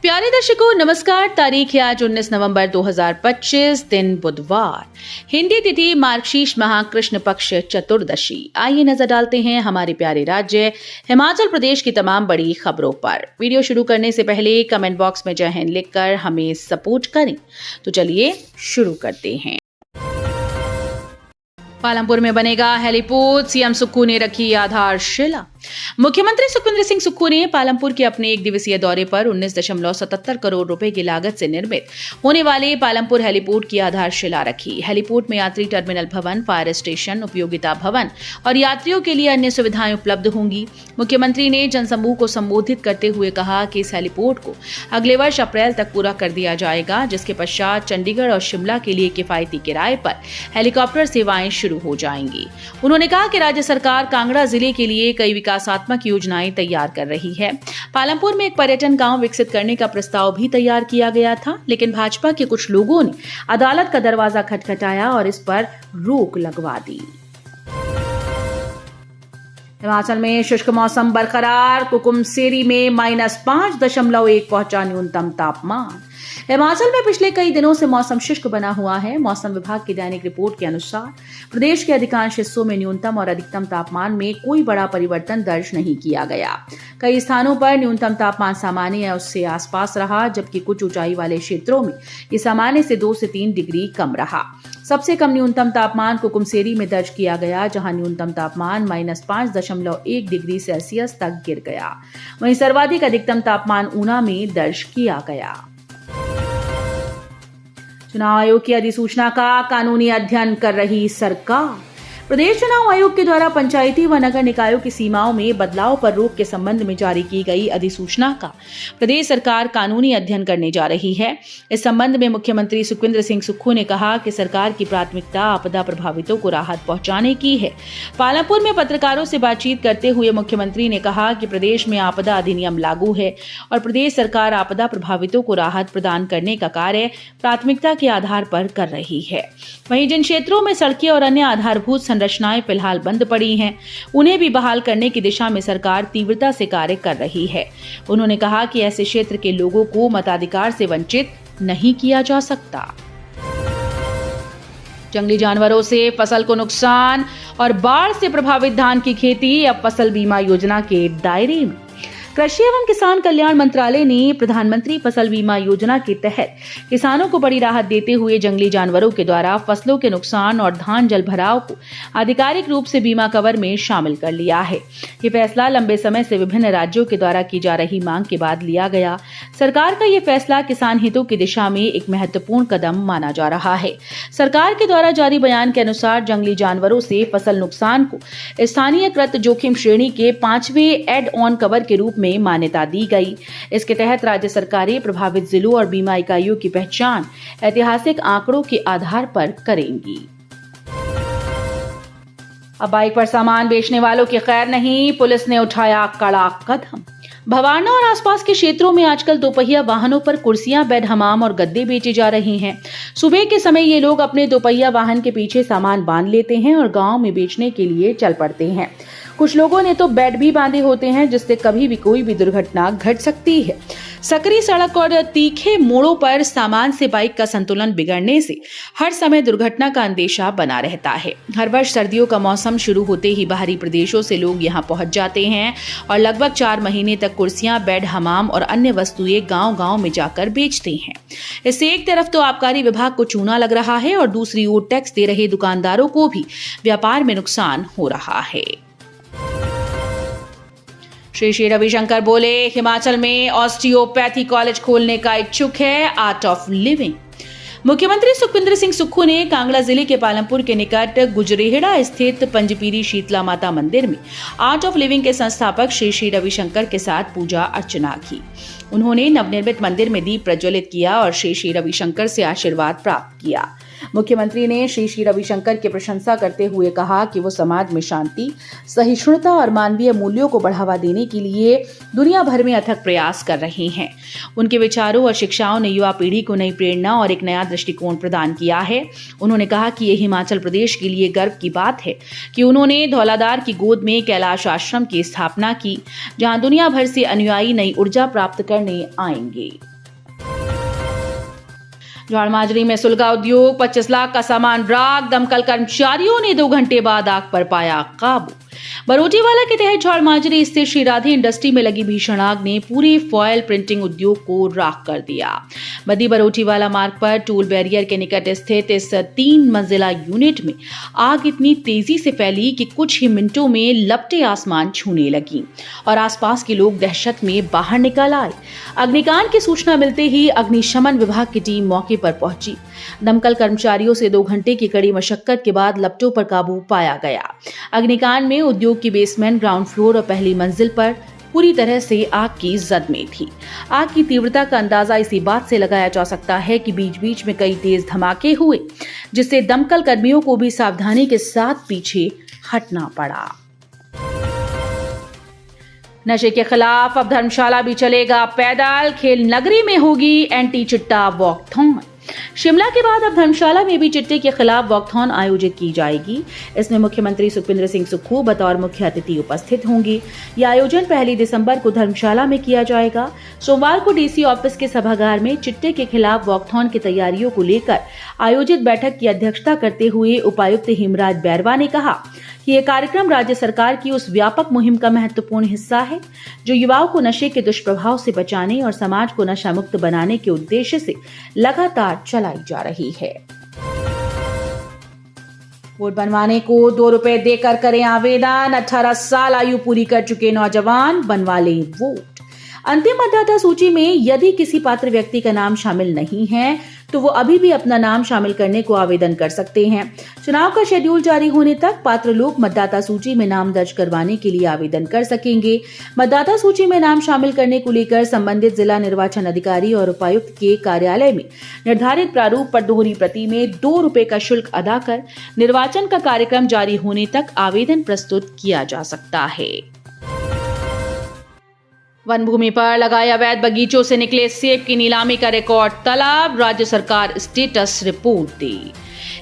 प्यारे दर्शकों नमस्कार। तारीख है आज 19 नवंबर 2025, दिन बुधवार। हिंदी तिथि मार्गशीर्ष माह कृष्ण पक्ष चतुर्दशी। आइए नजर डालते हैं हमारे प्यारे राज्य हिमाचल प्रदेश की तमाम बड़ी खबरों पर। वीडियो शुरू करने से पहले कमेंट बॉक्स में जय हिंद लिखकर हमें सपोर्ट करें। तो चलिए शुरू करते हैं। पालमपुर में बनेगा हेलीपोर्ट, सीएम सुक्खू ने रखी आधारशिला। मुख्यमंत्री सुखविंदर सिंह सुक्खू ने पालमपुर के अपने एक दिवसीय दौरे पर 19.77 करोड़ रुपए की लागत से निर्मित होने वाले पालमपुर हेलीपोर्ट की आधारशिला रखी। हेलीपोर्ट में यात्री टर्मिनल भवन, फायर स्टेशन, उपयोगिता भवन और यात्रियों के लिए अन्य सुविधाएं उपलब्ध होंगी। मुख्यमंत्री ने जनसमूह को संबोधित करते हुए कहा कि इस हेलीपोर्ट को अगले वर्ष अप्रैल तक पूरा कर दिया जाएगा, जिसके पश्चात चंडीगढ़ और शिमला के लिए किफायती किराए पर हेलीकॉप्टर सेवाएं शुरू हो जाएंगी। उन्होंने कहा कि राज्य सरकार कांगड़ा जिले के लिए कई विकासात्मक योजनाएं तैयार कर रही है। पालमपुर में एक पर्यटन गांव विकसित करने का प्रस्ताव भी तैयार किया गया था, लेकिन भाजपा के कुछ लोगों ने अदालत का दरवाजा खटखटाया और इस पर रोक लगवा दी। हिमाचल में शुष्क मौसम बरकरार। कुकुमसेरी में -5.1 पहुंचा न्यूनतम तापमान। हिमाचल में पिछले कई दिनों से मौसम शुष्क बना हुआ है। मौसम विभाग की दैनिक रिपोर्ट के अनुसार प्रदेश के अधिकांश हिस्सों में न्यूनतम और अधिकतम तापमान में कोई बड़ा परिवर्तन दर्ज नहीं किया गया। कई स्थानों पर न्यूनतम तापमान सामान्य या उससे आसपास रहा, जबकि कुछ ऊंचाई वाले क्षेत्रों में ये सामान्य से 2 से 3 डिग्री कम रहा। सबसे कम न्यूनतम तापमान कुकुमसेरी में दर्ज किया गया, जहां न्यूनतम तापमान -5.1 डिग्री सेल्सियस तक गिर गया। वहीं सर्वाधिक अधिकतम तापमान ऊना में दर्ज किया गया। चुनाव आयोग की अधिसूचना का कानूनी अध्ययन कर रही सरकार। प्रदेश चुनाव आयोग के द्वारा पंचायती व नगर निकायों की सीमाओं में बदलाव पर रोक के संबंध में जारी की गई अधिसूचना का प्रदेश सरकार कानूनी अध्ययन करने जा रही है। इस संबंध में मुख्यमंत्री सुखविंदर सिंह सुक्खू ने कहा कि सरकार की प्राथमिकता आपदा प्रभावितों को राहत पहुंचाने की है। पालमपुर में पत्रकारों से बातचीत करते हुए मुख्यमंत्री ने कहा कि प्रदेश में आपदा अधिनियम लागू है और प्रदेश सरकार आपदा प्रभावितों को राहत प्रदान करने का कार्य प्राथमिकता के आधार पर कर रही है। वहीं जिन क्षेत्रों में सड़कें और अन्य आधारभूत संरचनाएं फिलहाल बंद पड़ी हैं, उन्हें भी बहाल करने की दिशा में सरकार तीव्रता से कार्य कर रही है। उन्होंने कहा कि ऐसे क्षेत्र के लोगों को मताधिकार से वंचित नहीं किया जा सकता। जंगली जानवरों से फसल को नुकसान और बाढ़ से प्रभावित धान की खेती अब फसल बीमा योजना के दायरे में। कृषि एवं किसान कल्याण मंत्रालय ने प्रधानमंत्री फसल बीमा योजना के तहत किसानों को बड़ी राहत देते हुए जंगली जानवरों के द्वारा फसलों के नुकसान और धान जल भराव को आधिकारिक रूप से बीमा कवर में शामिल कर लिया है। ये फैसला लंबे समय से विभिन्न राज्यों के द्वारा की जा रही मांग के बाद लिया गया। सरकार का ये फैसला किसान हितों की दिशा में एक महत्वपूर्ण कदम माना जा रहा है। सरकार के द्वारा जारी बयान के अनुसार जंगली जानवरों से फसल नुकसान को स्थानीयकृत जोखिम श्रेणी के 5वें एड ऑन कवर के रूप में मान्यता दी गई। इसके तहत राज्य सरकारें प्रभावित जिलों और बीमा इकाइयों की पहचान ऐतिहासिक आंकड़ों के आधार पर करेंगी। अब बाइक पर सामान बेचने वालों की खैर नहीं, पुलिस ने उठाया कड़ा कदम। भवारना और आसपास के क्षेत्रों में आजकल दोपहिया वाहनों पर कुर्सियां, बेड, हमाम और गद्दे बेचे जा रहे हैं। सुबह के समय ये लोग अपने दोपहिया वाहन के पीछे सामान बांध लेते हैं और गांव में बेचने के लिए चल पड़ते हैं। कुछ लोगों ने तो बेड भी बांधे होते हैं, जिससे कभी भी कोई भी दुर्घटना घट सकती है। सकरी सड़क और तीखे मोड़ों पर सामान से बाइक का संतुलन बिगड़ने से हर समय दुर्घटना का अंदेशा बना रहता है। हर वर्ष सर्दियों का मौसम शुरू होते ही बाहरी प्रदेशों से लोग यहां पहुंच जाते हैं और लगभग 4 महीने तक कुर्सियां, बेड, हमाम और अन्य वस्तुएं गांव-गांव में जाकर बेचते हैं। इससे एक तरफ तो आबकारी विभाग को चूना लग रहा है और दूसरी ओर टैक्स दे रहे दुकानदारों को भी व्यापार में नुकसान हो रहा है। श्री रविशंकर बोले, हिमाचल में ऑस्टियोपैथी कॉलेज खोलने का इच्छुक है आर्ट ऑफ लिविंग। मुख्यमंत्री सुखविंदर सिंह सुक्खू ने कांगड़ा जिले के पालमपुर के निकट गुजरेहड़ा स्थित पंजपीरी शीतला माता मंदिर में आर्ट ऑफ लिविंग के संस्थापक श्री रविशंकर के साथ पूजा अर्चना की। उन्होंने नवनिर्मित मंदिर में दीप प्रज्वलित किया और श्री रविशंकर से आशीर्वाद प्राप्त किया। मुख्यमंत्री ने श्री रविशंकर की प्रशंसा करते हुए कहा कि वो समाज में शांति, सहिष्णुता और मानवीय मूल्यों को बढ़ावा देने के लिए दुनिया भर में अथक प्रयास कर रहे हैं। उनके विचारों और शिक्षाओं ने युवा पीढ़ी को नई प्रेरणा और एक नया दृष्टिकोण प्रदान किया है। उन्होंने कहा कि ये हिमाचल प्रदेश के लिए गर्व की बात है कि उन्होंने धौलाधार की गोद में कैलाश आश्रम की स्थापना की, जहां दुनिया भर से अनुयायी नई ऊर्जा प्राप्त करने आएंगे। झौड़माजरी में सुलगा उद्योग, 25 लाख का सामान राख, दमकल कर्मचारियों ने 2 घंटे बाद आग पर पाया काबू। बरोटीवाला के तहत झौड़माजरी स्थित श्री राधे इंडस्ट्री में लगी भीषण आग ने पूरे फॉयल प्रिंटिंग उद्योग को राख कर दिया। बद्दी बरोटीवाला मार्ग पर टोल बैरियर के निकट स्थित इस 3 मंजिला यूनिट में आग इतनी तेजी से फैली कि कुछ ही मिनटों में लपटें आसमान छूने लगी और आसपास के लोग दहशत में बाहर निकल आए। अग्निकांड की सूचना मिलते ही अग्निशमन विभाग की टीम मौके पर पहुंची। दमकल कर्मचारियों से 2 घंटे की कड़ी मशक्कत के बाद लपटों पर काबू पाया गया। अग्निकांड में उद्योग की बेसमेंट, ग्राउंड फ्लोर और पहली मंजिल पर पूरी तरह से आग की जद में थी। आग की तीव्रता का अंदाजा इसी बात से लगाया जा सकता है कि बीच बीच में कई तेज धमाके हुए, जिससे दमकल कर्मियों को भी सावधानी के साथ पीछे हटना पड़ा। नशे के खिलाफ अब धर्मशाला भी चलेगा पैदल, खेल नगरी में होगी एंटी चिट्टा वॉकथॉन। शिमला के बाद अब धर्मशाला में भी चिट्टे के खिलाफ वॉकथॉन आयोजित की जाएगी। इसमें मुख्यमंत्री सुखविंदर सिंह सुक्खू बतौर मुख्य अतिथि उपस्थित होंगे। यह आयोजन 1 दिसंबर को धर्मशाला में किया जाएगा। सोमवार को डीसी ऑफिस के सभागार में चिट्टे के खिलाफ वॉकथॉन की तैयारियों को लेकर आयोजित बैठक की अध्यक्षता करते हुए उपायुक्त हेमराज बैरवा ने कहा कि यह कार्यक्रम राज्य सरकार की उस व्यापक मुहिम का महत्वपूर्ण हिस्सा है जो युवाओं को नशे के दुष्प्रभाव से बचाने और समाज को नशा मुक्त बनाने के उद्देश्य से लगातार चलाई जा रही है। वोट बनवाने को 2 रुपए देकर करें आवेदन। 18 साल आयु पूरी कर चुके नौजवान बनवा लें वोट। अंतिम मतदाता सूची में यदि किसी पात्र व्यक्ति का नाम शामिल नहीं है तो वो अभी भी अपना नाम शामिल करने को आवेदन कर सकते हैं। चुनाव का शेड्यूल जारी होने तक पात्र लोग मतदाता सूची में नाम दर्ज करवाने के लिए आवेदन कर सकेंगे। मतदाता सूची में नाम शामिल करने को लेकर संबंधित जिला निर्वाचन अधिकारी और उपायुक्त के कार्यालय में निर्धारित प्रारूप पर दोहरी प्रति में 2 रुपए का शुल्क अदा कर निर्वाचन का कार्यक्रम जारी होने तक आवेदन प्रस्तुत किया जा सकता है। वन भूमि पर लगाए अवैध बगीचों से निकले सेब की नीलामी का रिकॉर्ड तलब, राज्य सरकार स्टेटस रिपोर्ट दी।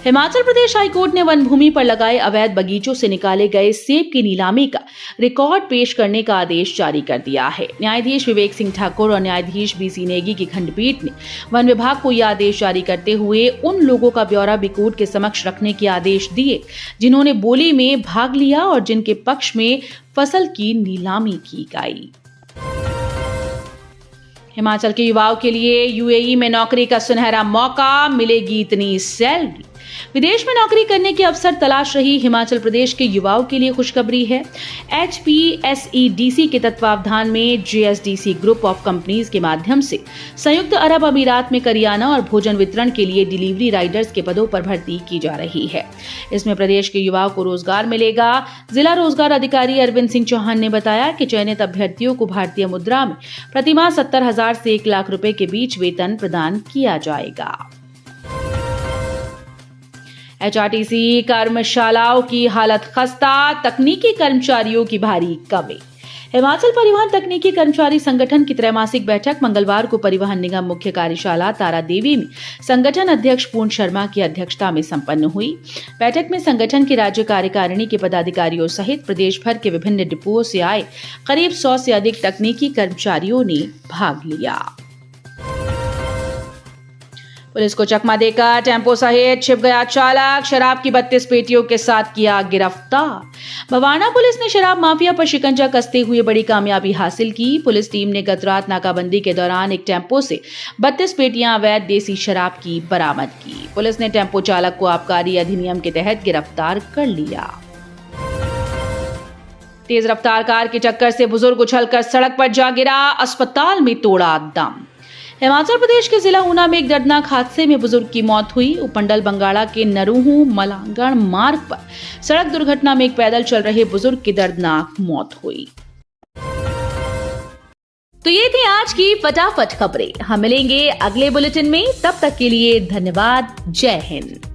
हिमाचल प्रदेश हाईकोर्ट ने वन भूमि पर लगाए अवैध बगीचों से निकाले गए सेब की नीलामी का रिकॉर्ड पेश करने का आदेश जारी कर दिया है। न्यायाधीश विवेक सिंह ठाकुर और न्यायाधीश बीसी नेगी की खंडपीठ ने वन विभाग को यह आदेश जारी करते हुए उन लोगों का ब्यौरा भी कोर्ट के समक्ष रखने के आदेश दिए जिन्होंने बोली में भाग लिया और जिनके पक्ष में फसल की नीलामी की गई। हिमाचल के युवाओं के लिए यूएई में नौकरी का सुनहरा मौका, मिलेगी इतनी सैलरी। विदेश में नौकरी करने के अवसर तलाश रही हिमाचल प्रदेश के युवाओं के लिए खुशखबरी है। HPSEDC के तत्वावधान में JSDC ग्रुप ऑफ कंपनीज के माध्यम से संयुक्त अरब अमीरात में करियाना और भोजन वितरण के लिए डिलीवरी राइडर्स के पदों पर भर्ती की जा रही है। इसमें प्रदेश के युवाओं को रोजगार मिलेगा। जिला रोजगार अधिकारी अरविंद सिंह चौहान ने बताया कि चयनित अभ्यर्थियों को भारतीय मुद्रा में प्रतिमाह 70,000 से 1 लाख रुपए के बीच वेतन प्रदान किया जाएगा। HRTC कर्मशालाओं की हालत खस्ता, तकनीकी कर्मचारियों की भारी कमी। हिमाचल परिवहन तकनीकी कर्मचारी संगठन की त्रैमासिक बैठक मंगलवार को परिवहन निगम मुख्य कार्यशाला तारा देवी में संगठन अध्यक्ष पूर्ण शर्मा की अध्यक्षता में संपन्न हुई। बैठक में संगठन की राज्य कार्यकारिणी के पदाधिकारियों सहित प्रदेश भर के विभिन्न डिपोओं से आए करीब 100 से अधिक तकनीकी कर्मचारियों ने भाग लिया। पुलिस को चकमा देकर टेम्पो सहित छिप गया चालक, शराब की 32 पेटियों के साथ किया गिरफ्तार। बवाना पुलिस ने शराब माफिया पर शिकंजा कसते हुए बड़ी कामयाबी हासिल की। पुलिस टीम ने गत रात नाकाबंदी के दौरान एक टेम्पो से 32 पेटियां अवैध देसी शराब की बरामद की। पुलिस ने टेम्पो चालक को आबकारी अधिनियम के तहत गिरफ्तार कर लिया। तेज रफ्तार कार की टक्कर से बुजुर्ग उछलकर सड़क पर जा गिरा, अस्पताल में तोड़ा दम। हिमाचल प्रदेश के जिला ऊना में एक दर्दनाक हादसे में बुजुर्ग की मौत हुई। उपमंडल बंगाड़ा के नरूहू मलांगण मार्ग पर सड़क दुर्घटना में एक पैदल चल रहे बुजुर्ग की दर्दनाक मौत हुई। तो ये थी आज की फटाफट खबरें। हम मिलेंगे अगले बुलेटिन में, तब तक के लिए धन्यवाद। जय हिंद।